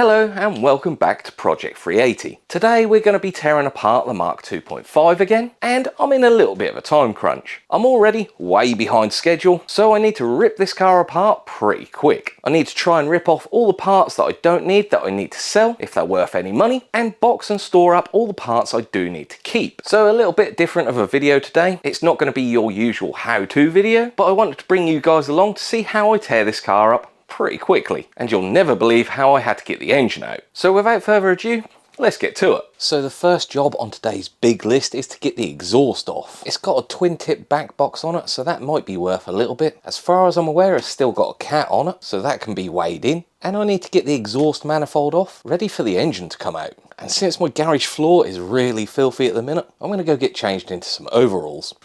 Hello and welcome back to Project 380. Today we're going to be tearing apart the Mark 2.5 again, and I'm in a little bit of a time crunch. I'm already way behind schedule, so I need to rip this car apart pretty quick. I need to try and rip off all the parts that I don't need, that I need to sell if they're worth any money, and box and store up all the parts I do need to keep. So a little bit different of a video today. It's not going to be your usual how-to video, but I wanted to bring you guys along to see how I tear this car up pretty quickly, and you'll never believe how I had to get the engine out. So without further ado, let's get to it. So the first job on today's big list is to get the exhaust off. It's got a twin tip back box on it, so that might be worth a little bit. As far as I'm aware, it's still got a cat on it, so that can be weighed in. And I need to get the exhaust manifold off, ready for the engine to come out. And since my garage floor is really filthy at the minute, I'm going to go get changed into some overalls.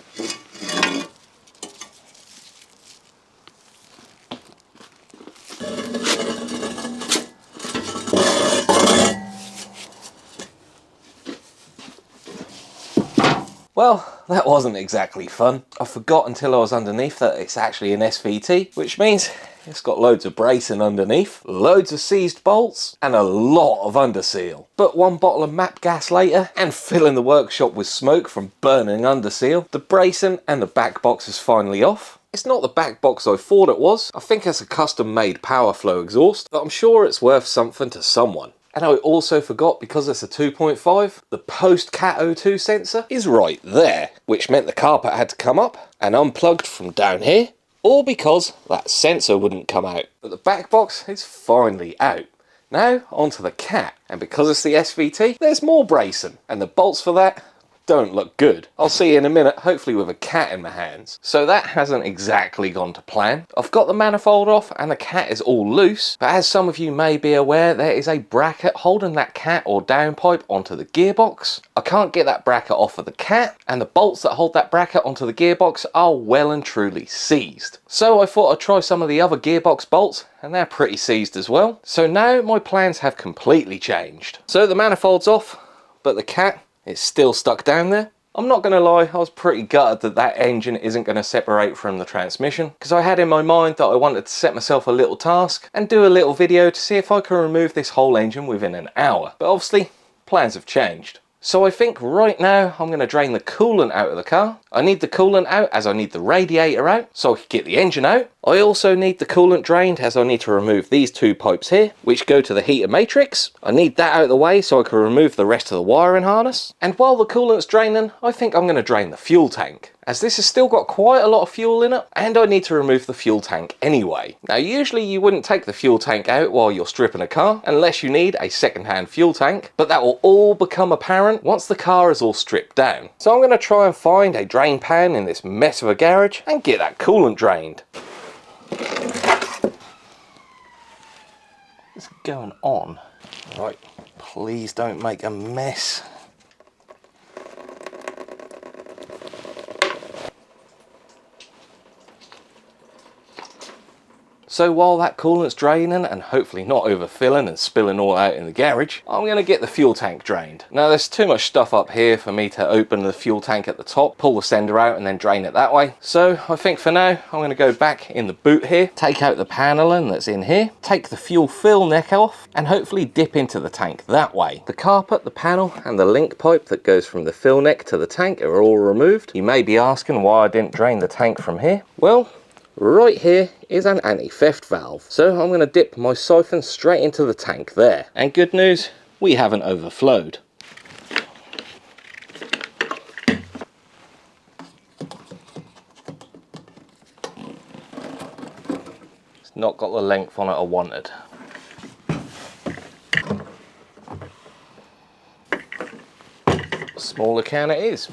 Well, that wasn't exactly fun. I forgot until I was underneath that it's actually an SVT, which means it's got loads of bracing underneath, loads of seized bolts, and a lot of underseal. But one bottle of MAP gas later, and filling the workshop with smoke from burning underseal, the bracing and the back box is finally off. It's not the back box I thought it was. I think it's a custom made power flow exhaust, but I'm sure it's worth something to someone. And I also forgot, because it's a 2.5, the post Cat O2 sensor is right there, which meant the carpet had to come up and unplugged from down here, all because that sensor wouldn't come out. But the back box is finally out. Now onto the cat, and because it's the SVT, there's more bracing, and the bolts for that don't look good. I'll see you in a minute, hopefully with a cat in my hands. So that hasn't exactly gone to plan. I've got the manifold off and the cat is all loose, but as some of you may be aware, there is a bracket holding that cat or downpipe onto the gearbox. I can't get that bracket off of the cat, and the bolts that hold that bracket onto the gearbox are well and truly seized. So I thought I'd try some of the other gearbox bolts, and they're pretty seized as well. So now my plans have completely changed. So the manifold's off, but the cat, it's still stuck down there. I'm not going to lie, I was pretty gutted that that engine isn't going to separate from the transmission, because I had in my mind that I wanted to set myself a little task and do a little video to see if I can remove this whole engine within an hour. But obviously, plans have changed. So I think right now I'm going to drain the coolant out of the car. I need the coolant out as I need the radiator out so I can get the engine out. I also need the coolant drained as I need to remove these two pipes here, which go to the heater matrix. I need that out of the way so I can remove the rest of the wiring harness. And while the coolant's draining, I think I'm going to drain the fuel tank, as this has still got quite a lot of fuel in it, and I need to remove the fuel tank anyway. Now usually you wouldn't take the fuel tank out while you're stripping a car, unless you need a second-hand fuel tank, but that will all become apparent once the car is all stripped down. So I'm going to try and find a drain pan in this mess of a garage and get that coolant drained. What's going on? Right, please don't make a mess. So while that coolant's draining and hopefully not overfilling and spilling all out in the garage, I'm going to get the fuel tank drained. Now there's too much stuff up here for me to open the fuel tank at the top, pull the sender out and then drain it that way. So I think for now I'm going to go back in the boot here, take out the paneling that's in here, take the fuel fill neck off and hopefully dip into the tank that way. The carpet, the panel and the link pipe that goes from the fill neck to the tank are all removed. You may be asking why I didn't drain the tank from here. Well, right here is an anti-theft valve, so I'm going to dip my siphon straight into the tank there. And good news, we haven't overflowed. It's not got the length on it I wanted. Smaller can it is.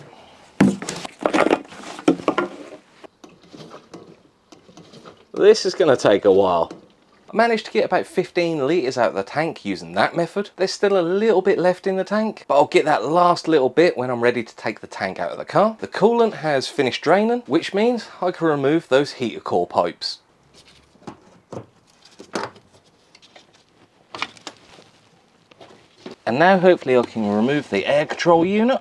This is going to take a while. I managed to get about 15 litres out of the tank using that method. There's still a little bit left in the tank, but I'll get that last little bit when I'm ready to take the tank out of the car. The coolant has finished draining, which means I can remove those heater core pipes. And now hopefully I can remove the air control unit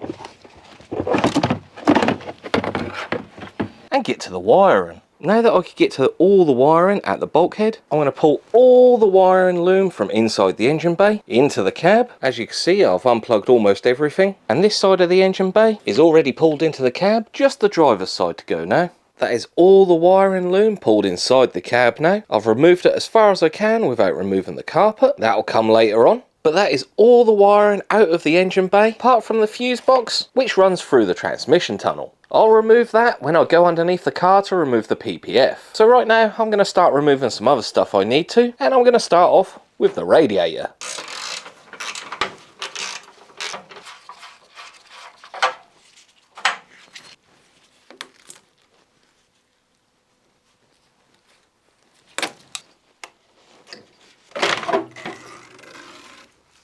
and get to the wiring. Now that I could get to all the wiring at the bulkhead, I'm going to pull all the wiring loom from inside the engine bay into the cab. As you can see, I've unplugged almost everything, and this side of the engine bay is already pulled into the cab, just the driver's side to go now. That is all the wiring loom pulled inside the cab now. I've removed it as far as I can without removing the carpet. That'll come later on. But that is all the wiring out of the engine bay, apart from the fuse box, which runs through the transmission tunnel. I'll remove that when I go underneath the car to remove the PPF. So right now, I'm going to start removing some other stuff I need to, and I'm going to start off with the radiator.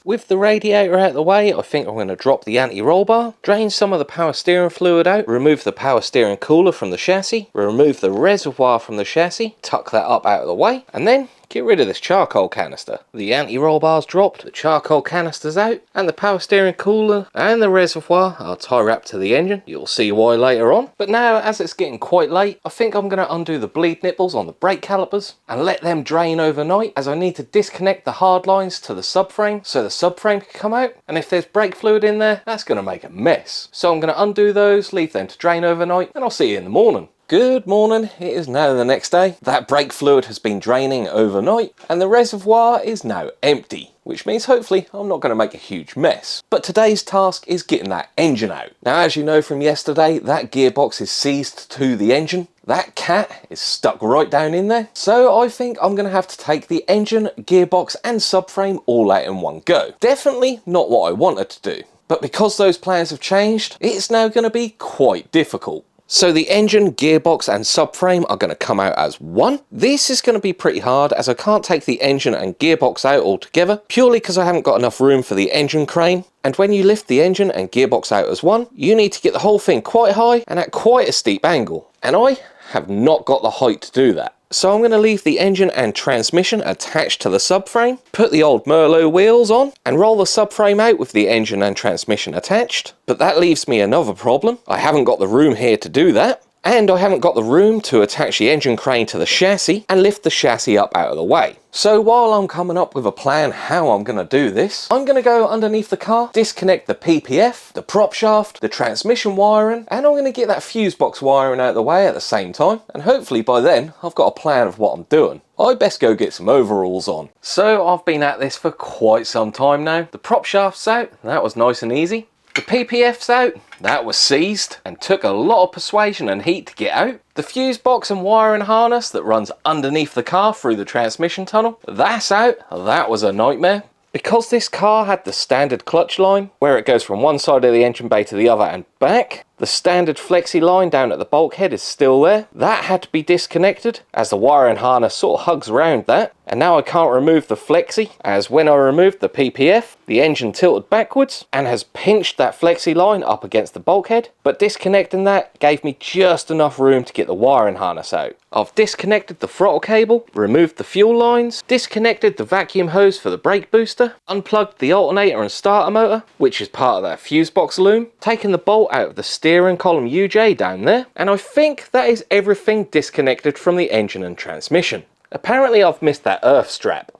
With the radiator out of the way, I think I'm going to drop the anti-roll bar, drain some of the power steering fluid out, remove the power steering cooler from the chassis, remove the reservoir from the chassis, tuck that up out of the way, and then get rid of this charcoal canister. The anti-roll bar's dropped, the charcoal canister's out, and the power steering cooler and the reservoir are tie wrapped to the engine. You'll see why later on. But now, as it's getting quite late, I think I'm going to undo the bleed nipples on the brake calipers and let them drain overnight, as I need to disconnect the hard lines to the subframe so the subframe can come out. And if there's brake fluid in there, that's going to make a mess. So I'm going to undo those, leave them to drain overnight, and I'll see you in the morning. Good morning, it is now the next day. That brake fluid has been draining overnight and the reservoir is now empty, which means hopefully I'm not going to make a huge mess. But today's task is getting that engine out. Now, as you know from yesterday, that gearbox is seized to the engine. That cat is stuck right down in there. So I think I'm going to have to take the engine, gearbox and subframe all out in one go. Definitely not what I wanted to do. But because those plans have changed, it's now going to be quite difficult. So the engine, gearbox and subframe are going to come out as one. This is going to be pretty hard, as I can't take the engine and gearbox out altogether, purely because I haven't got enough room for the engine crane. And when you lift the engine and gearbox out as one, you need to get the whole thing quite high and at quite a steep angle. And I have not got the height to do that. So I'm going to leave the engine and transmission attached to the subframe, put the old Merlot wheels on, and roll the subframe out with the engine and transmission attached. But that leaves me another problem. I haven't got the room here to do that. And I haven't got the room to attach the engine crane to the chassis and lift the chassis up out of the way. So while I'm coming up with a plan how I'm going to do this, I'm going to go underneath the car, disconnect the PPF, the prop shaft, the transmission wiring, and I'm going to get that fuse box wiring out of the way at the same time. And hopefully by then, I've got a plan of what I'm doing. I best go get some overalls on. So I've been at this for quite some time now. The prop shaft's out, that was nice and easy. The PPF's out, that was seized and took a lot of persuasion and heat to get out. The fuse box and wiring harness that runs underneath the car through the transmission tunnel, that's out, that was a nightmare. Because this car had the standard clutch line, where it goes from one side of the engine bay to the other and back, the standard flexi line down at the bulkhead is still there. That had to be disconnected, as the wiring harness sort of hugs around that. And now I can't remove the flexi, as when I removed the PPF, the engine tilted backwards and has pinched that flexi line up against the bulkhead. But disconnecting that gave me just enough room to get the wiring harness out. I've disconnected the throttle cable, removed the fuel lines, disconnected the vacuum hose for the brake booster, unplugged the alternator and starter motor, which is part of that fuse box loom, taken the bolt out of the steering column UJ down there, and I think that is everything disconnected from the engine and transmission. Apparently I've missed that earth strap.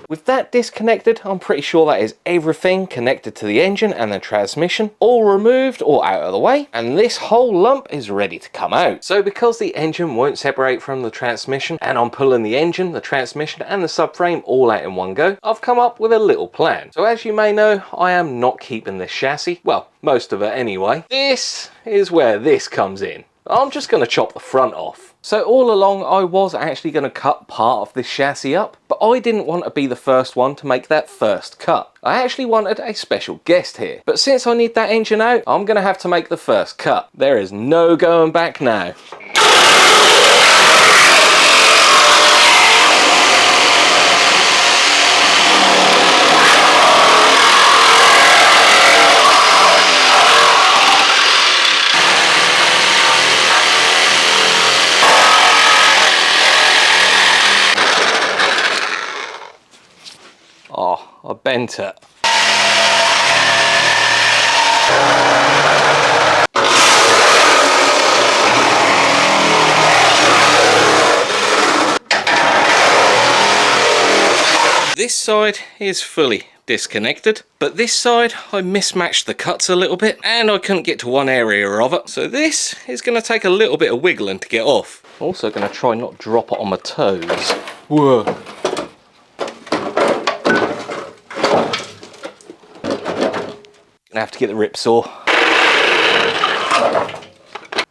With that disconnected, I'm pretty sure that is everything connected to the engine and the transmission, all removed or out of the way, and this whole lump is ready to come out. So because the engine won't separate from the transmission, and I'm pulling the engine, the transmission and the subframe all out in one go, I've come up with a little plan. So as you may know, I am not keeping this chassis, well, most of it anyway. This is where this comes in. I'm just going to chop the front off. So all along I was actually going to cut part of this chassis up, but I didn't want to be the first one to make that first cut. I actually wanted a special guest here, but since I need that engine out, I'm going to have to make the first cut. There is no going back now. Oh, I bent it. this side is fully disconnected, but this side I mismatched the cuts a little bit and I couldn't get to one area of it, so this is going to take a little bit of wiggling to get off. Also going to try not drop it on my toes. Whoa. Gonna have to get the rip saw.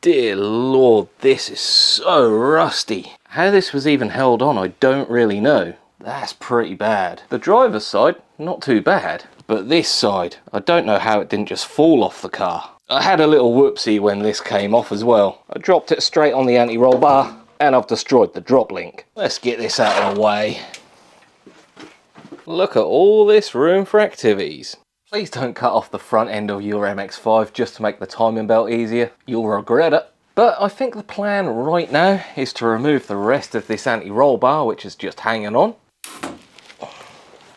Dear Lord, this is so rusty. How this was even held on, I don't really know. That's pretty bad. The driver's side, not too bad. But this side, I don't know how it didn't just fall off the car. I had a little whoopsie when this came off as well. I dropped it straight on the anti-roll bar and I've destroyed the drop link. Let's get this out of the way. Look at all this room for activities. Please don't cut off the front end of your MX-5 just to make the timing belt easier. You'll regret it. But I think the plan right now is to remove the rest of this anti-roll bar, which is just hanging on.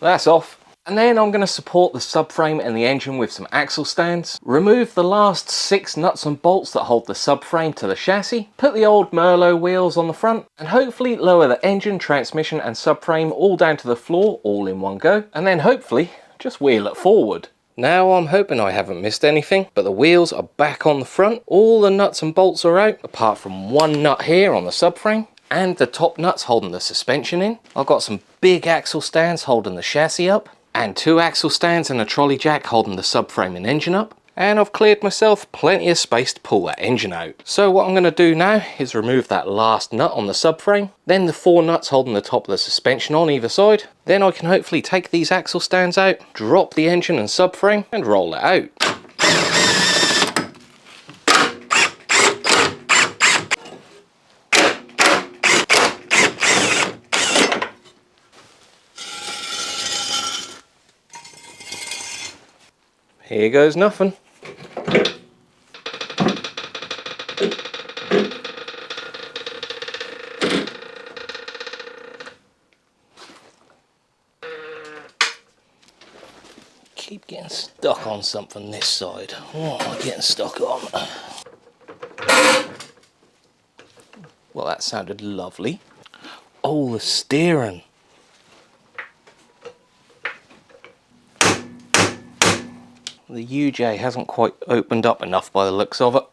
That's off. And then I'm going to support the subframe and the engine with some axle stands, remove the last 6 nuts and bolts that hold the subframe to the chassis, put the old Merlot wheels on the front, and hopefully lower the engine, transmission and subframe all down to the floor all in one go, and then hopefully just wheel it forward. Now I'm hoping I haven't missed anything, but the wheels are back on the front, all the nuts and bolts are out, apart from one nut here on the subframe, and the top nuts holding the suspension in. I've got some big axle stands holding the chassis up, and 2 axle stands and a trolley jack holding the subframe and engine up. And I've cleared myself plenty of space to pull that engine out. So what I'm going to do now is remove that last nut on the subframe, then the 4 nuts holding the top of the suspension on either side. Then I can hopefully take these axle stands out, drop the engine and subframe and roll it out. Here goes nothing. Keep getting stuck on something this side. What am I getting stuck on? Well, that sounded lovely. Oh, the steering. The UJ hasn't quite opened up enough by the looks of it.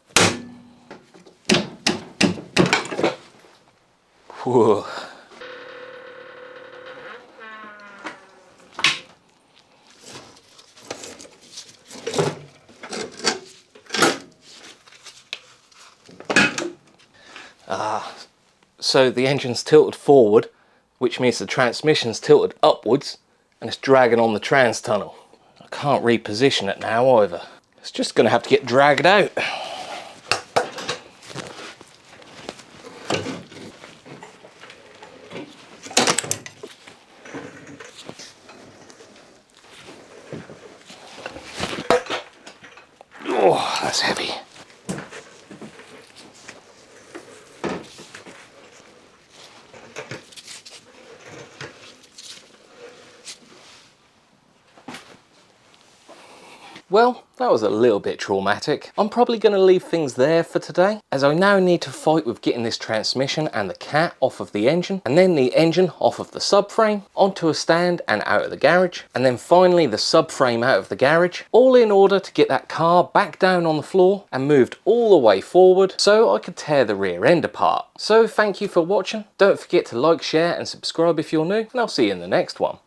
Whoa. So the engine's tilted forward, which means the transmission's tilted upwards and it's dragging on the trans tunnel. I can't reposition it now either. It's just going to have to get dragged out. Oh, that's heavy. Well, that was a little bit traumatic. I'm probably going to leave things there for today, as I now need to fight with getting this transmission and the cat off of the engine, and then the engine off of the subframe, onto a stand and out of the garage, and then finally the subframe out of the garage, all in order to get that car back down on the floor and moved all the way forward so I could tear the rear end apart. So thank you for watching. Don't forget to like, share and subscribe if you're new, and I'll see you in the next one.